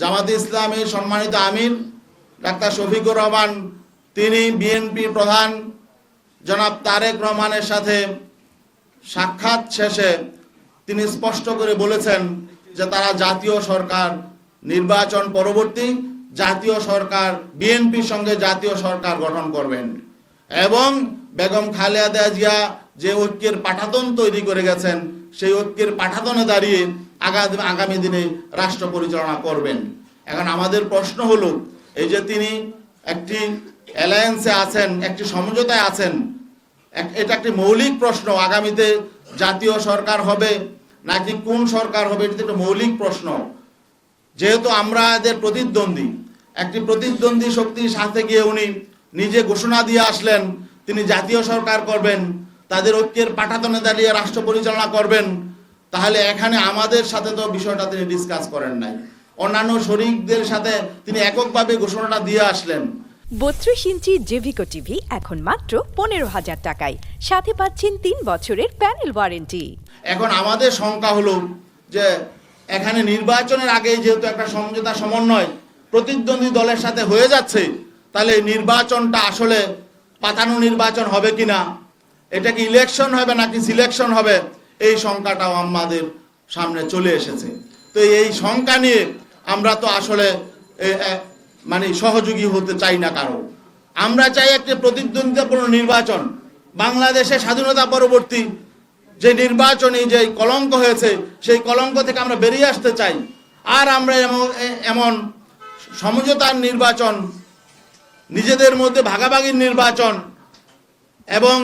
জামাতে ইসলামীর সম্মানিত আমির ডাক্তার শফিকুর রহমান তিনি বিএনপি প্রধান জনাব তারেক রহমানের সাথে সাক্ষাৎ শেষে তিনি স্পষ্ট করে বলেছেন যে তারা জাতীয় সরকার নির্বাচন পরবর্তী জাতীয় সরকার বিএনপির সঙ্গে জাতীয় সরকার গঠন করবেন এবং বেগম খালেদা জিয়া যে ঐক্যের পাঠাতন তৈরি করে গেছেন সেই ঐক্যের পাঠাতনে দাঁড়িয়ে আগামী দিনে রাষ্ট্র পরিচালনা করবেন। এখন আমাদের প্রশ্ন হলো এই যে তিনি একটি অ্যালায়েন্সে আছেন, একটি সমঝোতায় আছেন, এটা একটি মৌলিক প্রশ্ন, আগামীতে জাতীয় সরকার হবে নাকি কোন সরকার হবে, এটা একটা মৌলিক প্রশ্ন। যেহেতু আমরা এদের প্রতিদ্বন্দ্বী, একটি প্রতিদ্বন্দ্বী শক্তির সাথে গিয়ে উনি নিজে ঘোষণা দিয়ে আসলেন তিনি জাতীয় সরকার করবেন, তাদের ঐক্যের পাঠাতনে দাঁড়িয়ে রাষ্ট্র পরিচালনা করবেন, তাহলে এখানে আমাদের সাথে তো বিষয়টা তিনি ডিসকাস করেন নাই, অন্যান্য শরিকদের সাথে তিনি এককভাবে ঘোষণাটা দিয়ে আসলেন। 32 ইঞ্চি জেভিকো টিভি এখন মাত্র 15,000 টাকায়, সাথে পাচ্ছেন 3 বছরের প্যানেল ওয়ারেন্টি। এখন আমাদের শঙ্কা হলো যে এখানে নির্বাচনের আগে যেহেতু একটা সমঝোতা সমন্বয় প্রতিদ্বন্দ্বী দলের সাথে হয়ে যাচ্ছে, তাহলে নির্বাচনটা আসলে পাতানো নির্বাচন হবে কিনা, এটা কি ইলেকশন হবে নাকি সিলেকশন হবে, এই শঙ্কাটাও আমাদের সামনে চলে এসেছে। তো এই শঙ্কা নিয়ে আমরা তো আসলে মানে সহযোগী হতে চাই না কারো, আমরা চাই একটি প্রতিদ্বন্দ্বিতাপূর্ণ নির্বাচন। বাংলাদেশে স্বাধীনতা পরবর্তী যে নির্বাচনী যে কলঙ্ক হয়েছে সেই কলঙ্ক থেকে আমরা বেরিয়ে আসতে চাই। আর আমরা এমন সমঝোতার নির্বাচন, নিজেদের মধ্যে ভাগাভাগির নির্বাচন এবং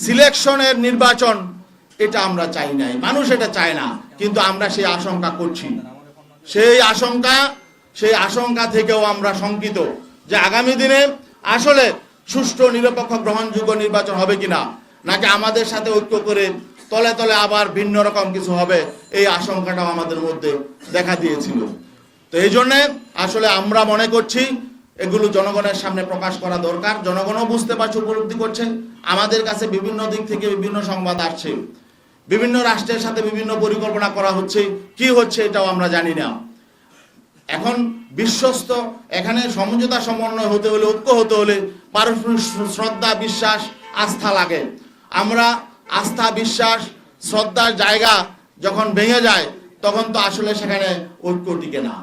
সিলেকশনের নির্বাচন এটা আমরা চাই নাই, মানুষ এটা চায় না, কিন্তু আমরা সেই আশঙ্কা করছি। সেই আশঙ্কা থেকেও আমরা শঙ্কিত যে আগামী দিনে আসলে সুষ্ঠু নিরপেক্ষ গ্রহণযোগ্য নির্বাচন হবে কিনা, নাকি আমাদের সাথে ঐক্য করে তলে তলে আবার ভিন্ন রকম কিছু হবে, এই আশঙ্কাটাও আমাদের মধ্যে দেখা দিয়েছিল। তো এই জন্যে আসলে আমরা মনে করছি এগুলো জনগণের সামনে প্রকাশ করা দরকার। জনগণও বুঝতে পারছে, উপলব্ধি করছে, আমাদের কাছে বিভিন্ন দিক থেকে বিভিন্ন সংবাদ আসছে, বিভিন্ন রাষ্ট্রের সাথে বিভিন্ন পরিকল্পনা করা হচ্ছে, কি হচ্ছে এটাও আমরা জানি না। এখন বিশ্বস্ত এখানে সমঝোতা সমন্বয় হতে হলে, ঐক্য হতে হলে পারস্পরিক শ্রদ্ধা, বিশ্বাস, আস্থা লাগে। আমরা আস্থা, বিশ্বাস, শ্রদ্ধার জায়গা যখন ভেঙে যায় তখন তো আসলে সেখানে ঐক্য টিকে না।